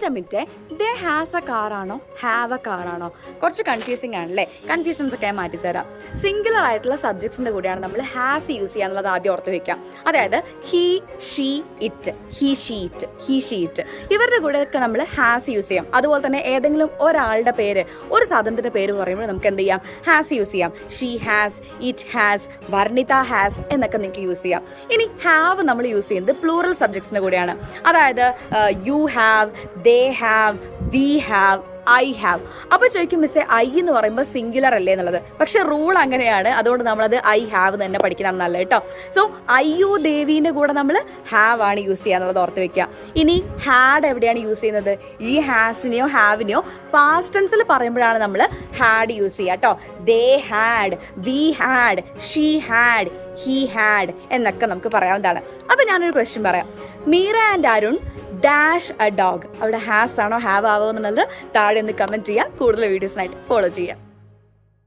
Just A minute, they has A car ആണോ have A car ആണോ? കുറച്ച് confusing ആണല്ലേ? കൺഫ്യൂഷൻസ് ഒക്കെ മാറ്റിത്തരാം. സിംഗുലർ ആയിട്ടുള്ള സബ്ജക്ട്സിന്റെ കൂടെയാണ് നമ്മൾ ഹാസ് യൂസ് ചെയ്യാന്നുള്ളത് ആദ്യം ഓർത്ത് വെക്കാം. അതായത് he, she, it, he, she, it, he, she, it, ഇവരുടെ കൂടെയൊക്കെ നമ്മൾ ഹാസ് യൂസ് ചെയ്യാം. അതുപോലെ തന്നെ ഏതെങ്കിലും ഒരാളുടെ പേര്, ഒരു സാധനത്തിന്റെ പേര് പറയുമ്പോൾ നമുക്ക് എന്ത് ചെയ്യാം? ഹാസ് യൂസ് ചെയ്യാം. She has, it has, Varnitha has എന്നൊക്കെ നിങ്ങൾക്ക് യൂസ് ചെയ്യാം. ഇനി ഹാവ് നമ്മൾ യൂസ് ചെയ്യുന്നത് പ്ലൂറൽ സബ്ജക്ട്സിന്റെ കൂടെയാണ്. അതായത് you have, they have, we have, I have. അപ്പോൾ ചോദിക്കും മിസ്സേ ഐ എന്ന് പറയുമ്പോൾ സിംഗുലർ അല്ലേ എന്നുള്ളത്. പക്ഷെ റൂൾ അങ്ങനെയാണ്, അതുകൊണ്ട് നമ്മളത് ഐ ഹാവ് തന്നെ പഠിക്കണം എന്നല്ല കേട്ടോ. സോ ഐ യു ദേവീൻ്റെ കൂടെ നമ്മൾ ഹാവ് ആണ് യൂസ് ചെയ്യുക എന്നുള്ളത് ഓർത്ത് വെക്കുക. ഇനി ഹാഡ് എവിടെയാണ് യൂസ് ചെയ്യുന്നത്? ഈ ഹാസിനെയോ ഹാവിനെയോ പാസ്റ്റ് ടെൻസിൽ പറയുമ്പോഴാണ് നമ്മൾ ഹാഡ് യൂസ് ചെയ്യുക കേട്ടോ. They had, we had, she had, he had എന്നൊക്കെ നമുക്ക് പറയാവുന്നതാണ്. അപ്പം ഞാനൊരു ക്വസ്റ്റ്യൻ പറയാം. Meera and Arun dash A dog. അവിടെ ഹാസ് ആണോ ഹാവ് ആവോ എന്നുള്ളത് താഴെ ഒന്ന് കമൻറ്റ് ചെയ്യുക. കൂടുതൽ വീഡിയോസിനായിട്ട് ഫോളോ ചെയ്യുക.